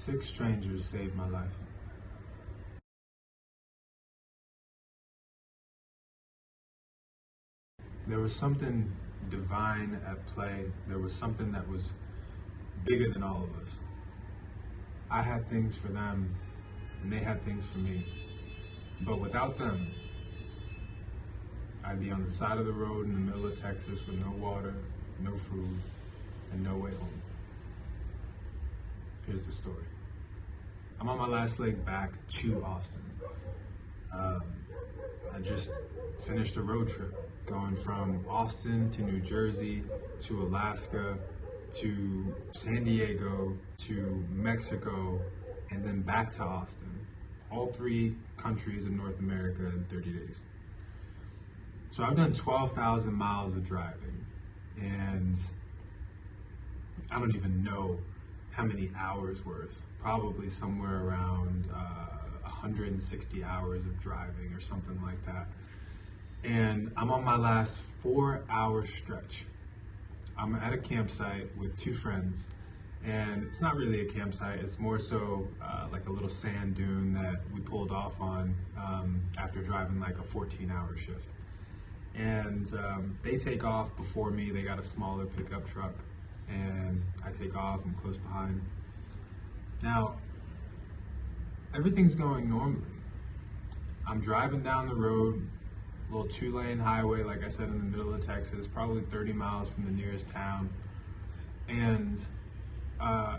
Six strangers saved my life. There was something divine at play. There was something that was bigger than all of us. I had things for them, and they had things for me. But without them, I'd be on the side of the road in the middle of Texas with no water, no food, and no way home. Here's the story. I'm on my last leg back to Austin. I just finished a road trip going from Austin to New Jersey to Alaska to San Diego to Mexico and then back to Austin. All three countries in North America in 30 days. So I've done 12,000 miles of driving, and I don't even know how many hours worth, probably somewhere around 160 hours of driving or something like that. And I'm on my last 4-hour stretch. I'm at a campsite with two friends, and it's not really a campsite, it's more so like a little sand dune that we pulled off on after driving like a 14-hour shift. And they take off before me. They got a smaller pickup truck, and I take off. I'm close behind. Now, everything's going normally. I'm driving down the road, a little 2-lane highway, like I said, in the middle of Texas, probably 30 miles from the nearest town. And I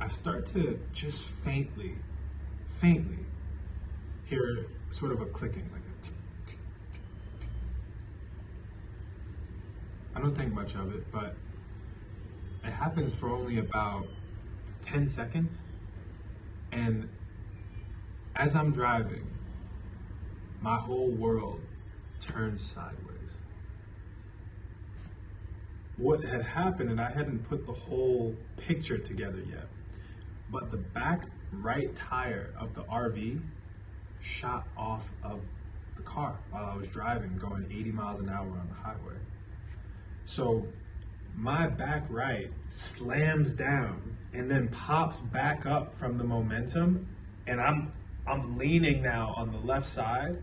start to just faintly hear sort of a clicking, like a tick, tick, tick, tick. I don't think much of it, but it happens for only about 10 seconds. And as I'm driving, my whole world turns sideways. What had happened, and I hadn't put the whole picture together yet, but the back right tire of the RV shot off of the car while I was driving, going 80 miles an hour on the highway. So my back right slams down and then pops back up from the momentum, and I'm leaning now on the left side,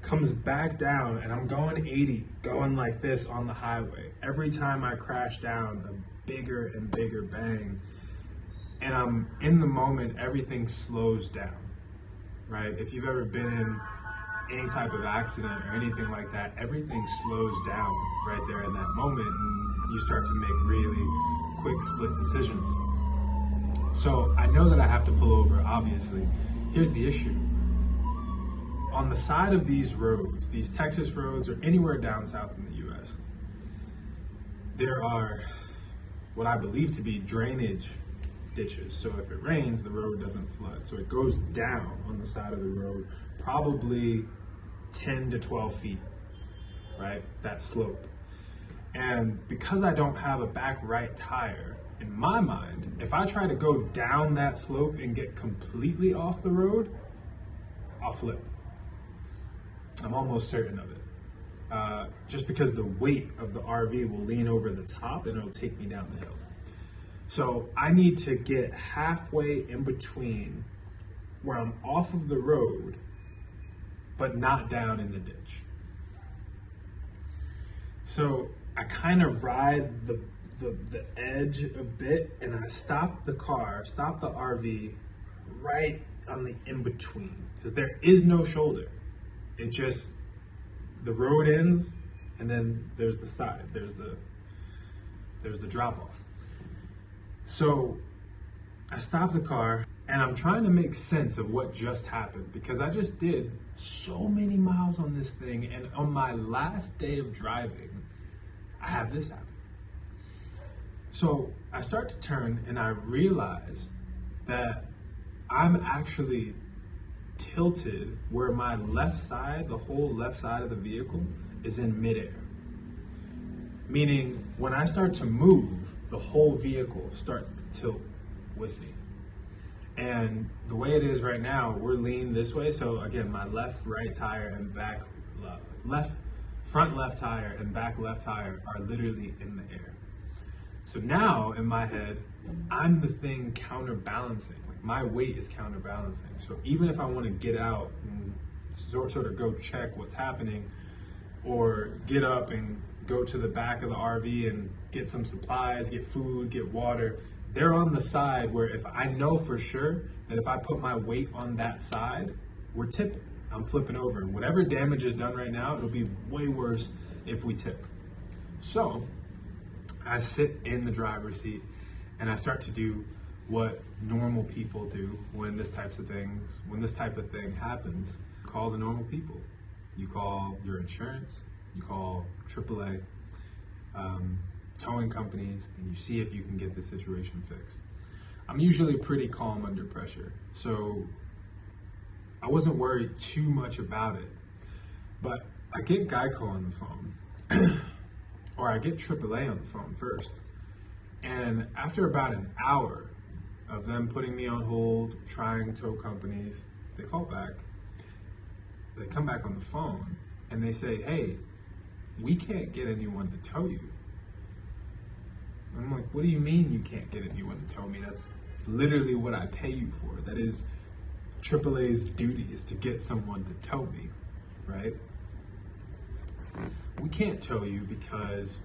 comes back down, and I'm going 80, going like this on the highway. Every time I crash down, a bigger and bigger bang. And I'm in the moment, everything slows down, right? If you've ever been in any type of accident or anything like that, everything slows down right there in that moment, and you start to make really quick split decisions. So I know that I have to pull over, obviously. Here's the issue. On the side of these roads, these Texas roads or anywhere down south in the US, there are what I believe to be drainage ditches. So if it rains, the road doesn't flood. So it goes down on the side of the road, probably 10 to 12 feet, right? That slope. And because I don't have a back right tire, in my mind, if I try to go down that slope and get completely off the road, I'll flip. I'm almost certain of it. Just because the weight of the RV will lean over the top and it'll take me down the hill. So I need to get halfway in between where I'm off of the road, but not down in the ditch. So I kind of ride the edge a bit, and I stop the RV right on the in-between, because there is no shoulder. It just, the road ends, and then there's the side, there's the drop off. So I stop the car, and I'm trying to make sense of what just happened, because I just did so many miles on this thing, and on my last day of driving, I have this happen. So I start to turn, and I realize that I'm actually tilted where my left side, the whole left side of the vehicle, is in midair. Meaning, when I start to move, the whole vehicle starts to tilt with me. And the way it is right now, we're leaned this way. So again, my left right tire and back front left tire and back left tire are literally in the air. So now in my head, I'm the thing counterbalancing. Like my weight is counterbalancing. So even if I want to get out and sort of go check what's happening, or get up and go to the back of the RV and get some supplies, get food, get water, they're on the side where if I know for sure that if I put my weight on that side, we're tipping. I'm flipping over. And whatever damage is done right now, it'll be way worse if we tip. So I sit in the driver's seat and I start to do what normal people do when this type of thing happens. Call the normal people. You call your insurance, you call AAA, towing companies, and you see if you can get the situation fixed. I'm usually pretty calm under pressure, so I wasn't worried too much about it. But I get Geico on the phone, or I get AAA on the phone first. And after about an hour of them putting me on hold, trying tow companies, they call back. They come back on the phone and they say, hey, we can't get anyone to tow you. I'm like, what do you mean you can't get anyone to tow me? That's literally what I pay you for. That is AAA's duty, is to get someone to tow me, right? We can't tow you because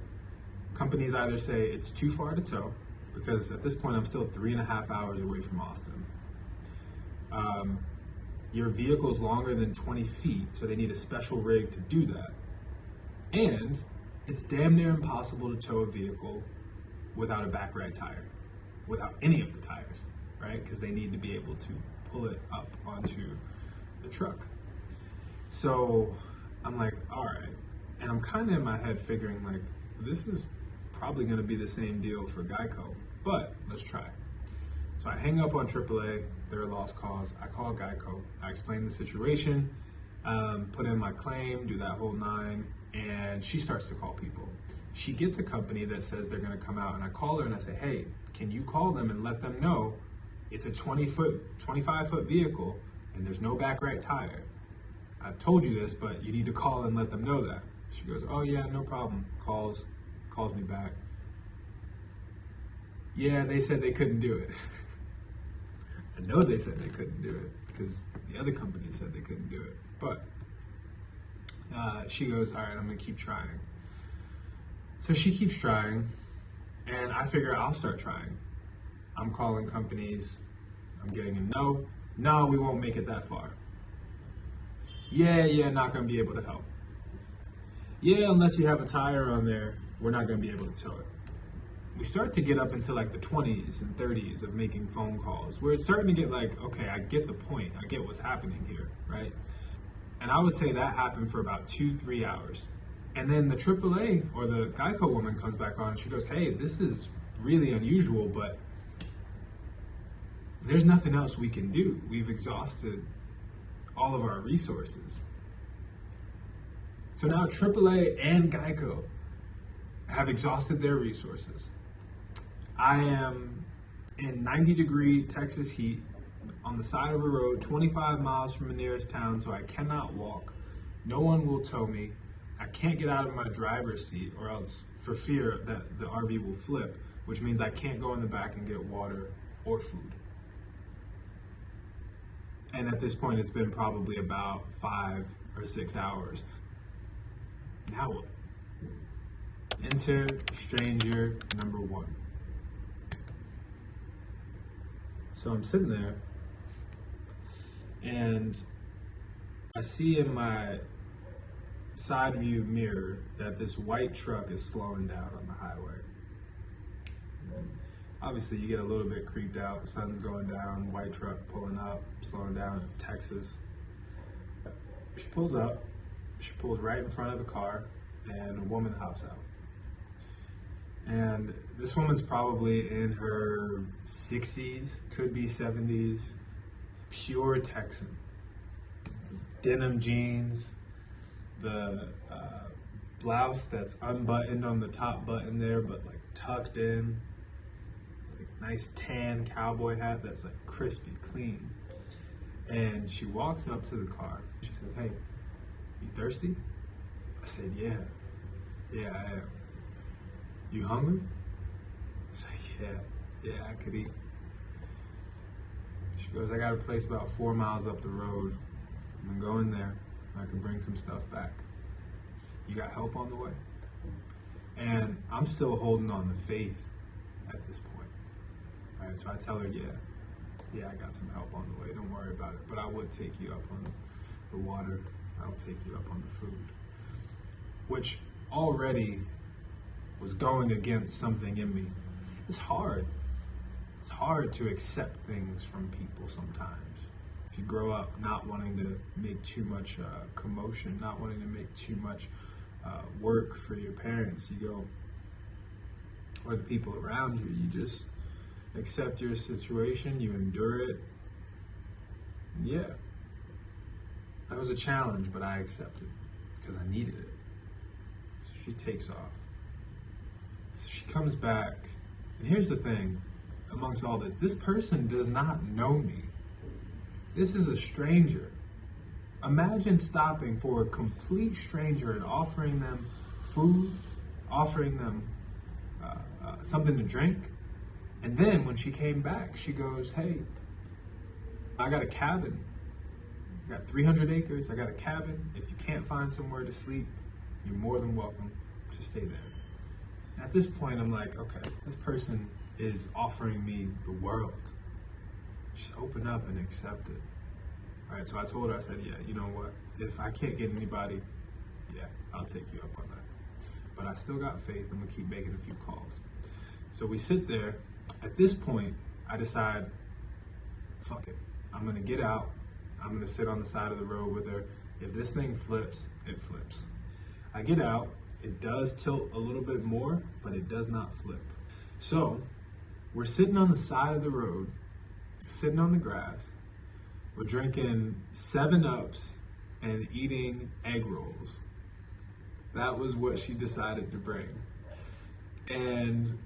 companies either say it's too far to tow, because at this point I'm still 3.5 hours away from Austin. Your vehicle's longer than 20 feet, so they need a special rig to do that. And it's damn near impossible to tow a vehicle without a back right tire, without any of the tires, right? Because they need to be able to pull it up onto the truck. So I'm like, all right. And I'm kind of in my head figuring like, this is probably going to be the same deal for Geico, but let's try. So I hang up on AAA, they're a lost cause. I call Geico, I explain the situation, put in my claim, do that whole 9, and she starts to call people. She gets a company that says they're gonna come out, and I call her and I say, hey, can you call them and let them know it's a 25-foot vehicle and there's no back right tire. I've told you this, but you need to call and let them know that. She goes, oh yeah, no problem. Calls me back. Yeah, they said they couldn't do it. I know they said they couldn't do it because the other company said they couldn't do it. But she goes, all right, I'm gonna keep trying. So she keeps trying, and I figure I'll start trying. I'm calling companies, I'm getting a no, we won't make it that far. Yeah, not gonna be able to help. Yeah, unless you have a tire on there, we're not gonna be able to tow it. We start to get up into like the 20s and 30s of making phone calls, where it's starting to get like, okay, I get the point. I get what's happening here, right? And I would say that happened for about 2-3 hours. And then the AAA or the Geico woman comes back on and she goes, hey, this is really unusual, but there's nothing else we can do. We've exhausted all of our resources. So now AAA and Geico have exhausted their resources. I am in 90-degree Texas heat on the side of a road, 25 miles from the nearest town, so I cannot walk. No one will tow me. I can't get out of my driver's seat, or else for fear that the RV will flip, which means I can't go in the back and get water or food. And at this point, it's been probably about 5 or 6 hours. Now what? Enter stranger number 1. So I'm sitting there and I see in my side view mirror that this white truck is slowing down on the highway. Obviously you get a little bit creeped out, the sun's going down, white truck pulling up, slowing down, it's Texas. She pulls up, she pulls right in front of the car, and a woman hops out. And this woman's probably in her 60s, could be 70s, pure Texan. Denim jeans, the blouse that's unbuttoned on the top button there, but like tucked in, like nice tan cowboy hat that's like crispy, clean. And she walks up to the car. She says, hey, you thirsty? I said, yeah, I am. You hungry? She's like, yeah, I could eat. She goes, I got a place about 4 miles up the road. I'm gonna go in there and I can bring some stuff back. You got help on the way? And I'm still holding on to faith at this point. All right, so I tell her, yeah, I got some help on the way. Don't worry about it. But I would take you up on the water. I'll take you up on the food. Which already was going against something in me. It's hard. It's hard to accept things from people sometimes. If you grow up not wanting to make too much commotion, not wanting to make too much work for your parents, you go, or the people around you, you just accept your situation, you endure it. Yeah, that was a challenge, but I accepted because I needed it. So she takes off. So she comes back, and here's the thing, amongst all this person does not know me. This is a stranger. Imagine stopping for a complete stranger and offering them food, offering them something to drink. And then when she came back, she goes, hey, I got a cabin. I got 300 acres. I got a cabin. If you can't find somewhere to sleep, you're more than welcome to stay there. And at this point, I'm like, okay, this person is offering me the world. Just open up and accept it. All right, so I told her, I said, yeah, you know what? If I can't get anybody, yeah, I'll take you up on that. But I still got faith. I'm gonna keep making a few calls. So we sit there. At this point, I decide, fuck it. I'm gonna get out. I'm gonna sit on the side of the road with her. If this thing flips, it flips. I get out. It does tilt a little bit more, but it does not flip. So we're sitting on the side of the road, sitting on the grass. We're drinking 7-Ups and eating egg rolls. That was what she decided to bring. And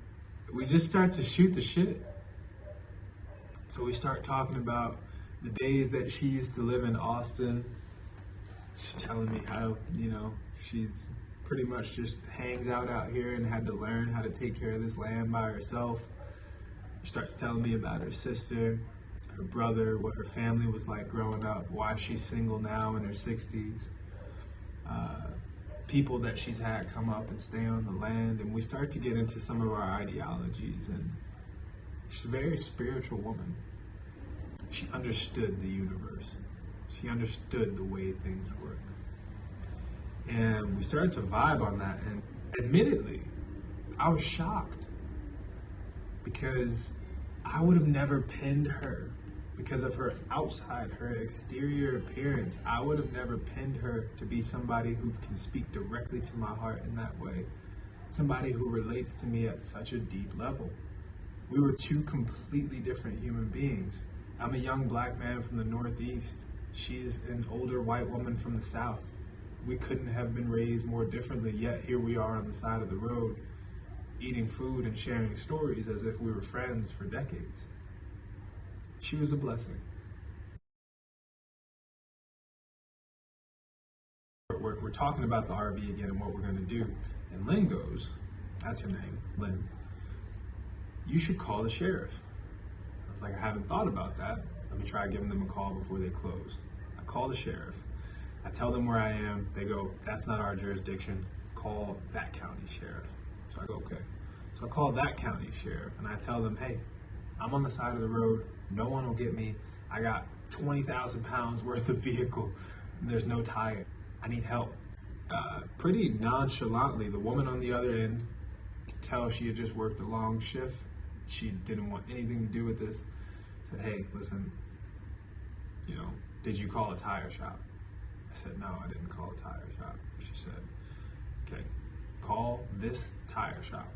we just start to shoot the shit. So we start talking about the days that she used to live in Austin. She's telling me how, she's pretty much just hangs out here and had to learn how to take care of this land by herself. She starts telling me about her sister, her brother, what her family was like growing up, why she's single now in her 60s, people that she's had come up and stay on the land, and we start to get into some of our ideologies. And she's a very spiritual woman. She understood the universe. She understood the way things work. And we started to vibe on that, and admittedly, I was shocked because I would have never pinned her because of her outside, her exterior appearance. I would have never pinned her to be somebody who can speak directly to my heart in that way. Somebody who relates to me at such a deep level. We were two completely different human beings. I'm a young black man from the Northeast. She's an older white woman from the South. We couldn't have been raised more differently, yet here we are on the side of the road, eating food and sharing stories as if we were friends for decades. She was a blessing. We're talking about the RV again and what we're going to do. And Lynn goes, that's her name, Lynn, you should call the sheriff. I was like, I haven't thought about that. Let me try giving them a call before they close. I call the sheriff. I tell them where I am. They go, that's not our jurisdiction. Call that county sheriff. So I go, okay. So I call that county sheriff and I tell them, hey, I'm on the side of the road. No one will get me. I got 20,000 pounds worth of vehicle. There's no tire. I need help. Pretty nonchalantly, the woman on the other end could tell she had just worked a long shift. She didn't want anything to do with this. Said, hey, listen, did you call a tire shop? I said, no, I didn't call a tire shop. She said, okay, call this tire shop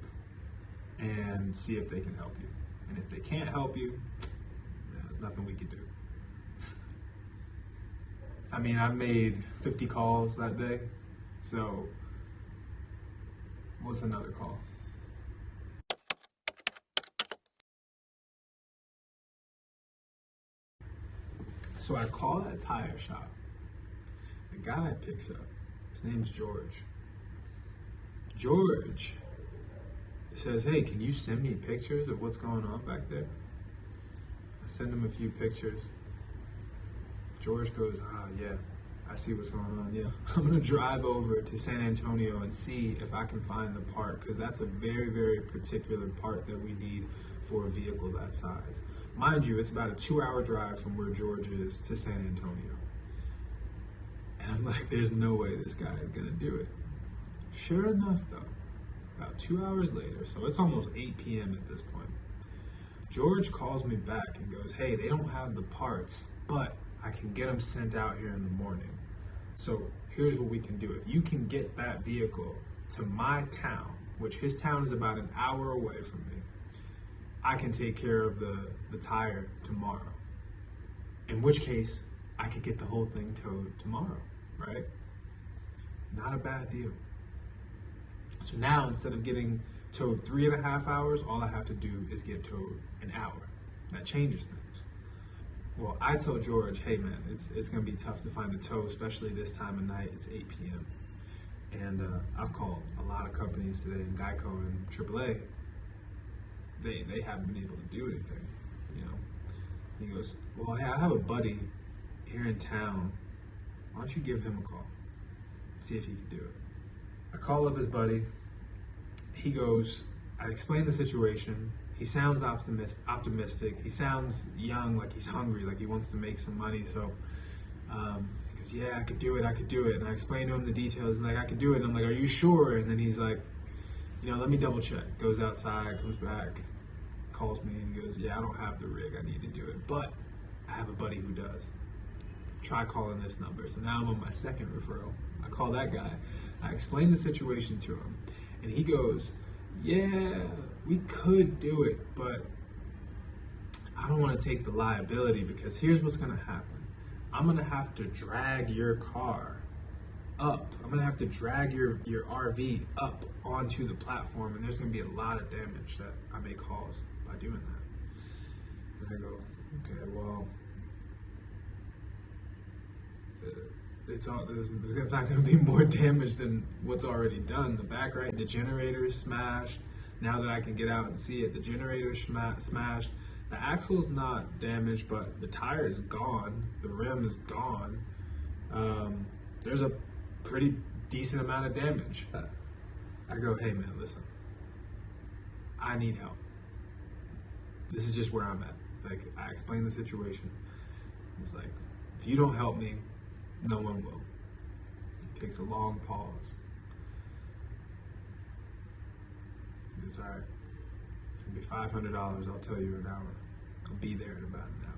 and see if they can help you. And if they can't help you, there's nothing we can do. I mean, I made 50 calls that day. So what's another call? So I call that tire shop. The guy picks up. His name's George. George says, hey, can you send me pictures of what's going on back there? I send him a few pictures. George goes, yeah, I see what's going on. Yeah, I'm gonna drive over to San Antonio and see if I can find the part, because that's a very, very particular part that we need for a vehicle that size. Mind you, it's about a 2-hour drive from where George is to San Antonio. And I'm like, there's no way this guy is gonna do it. Sure enough though, about 2 hours later, so it's almost 8 p.m. at this point, George calls me back and goes, hey, they don't have the parts, but I can get them sent out here in the morning. So here's what we can do. If you can get that vehicle to my town, which his town is about an hour away from me, I can take care of the tire tomorrow. In which case, I could get the whole thing towed tomorrow, right? Not a bad deal. So now, instead of getting towed 3.5 hours, all I have to do is get towed an hour. That changes things. Well, I told George, hey man, it's gonna be tough to find a tow, especially this time of night. It's 8 p.m. And I've called a lot of companies today, and Geico and AAA. They haven't been able to do anything, you know. He goes, well, hey, I have a buddy here in town. Why don't you give him a call, see if he can do it? I call up his buddy. He goes, I explain the situation. He sounds optimistic. He sounds young, like he's hungry, like he wants to make some money. So he goes, yeah, I could do it. And I explain to him the details. And like, I could do it. And I'm like, are you sure? And then he's like, let me double check. Goes outside, comes back, calls me, and he goes, yeah, I don't have the rig. I need to do it, but I have a buddy who does. Try calling this number. So now I'm on my second referral. I call that guy. I explain the situation to him, and he goes, yeah, we could do it, but I don't want to take the liability, because here's what's going to happen. I'm going to have to drag your car up. I'm going to have to drag your RV up onto the platform, and there's going to be a lot of damage that I may cause by doing that. And I go, okay, well, there's not going to be more damage than what's already done. The back right, the generator is smashed. Now that I can get out and see it, the generator is smashed. The axle's not damaged, but the tire is gone. The rim is gone. There's a pretty decent amount of damage. I go, hey man, listen, I need help. This is just where I'm at. Like, I explain the situation. It's like, if you don't help me, no one will. He takes a long pause. He goes, all right, it's gonna be $500. I'll tell you in an hour. I'll be there in about an hour.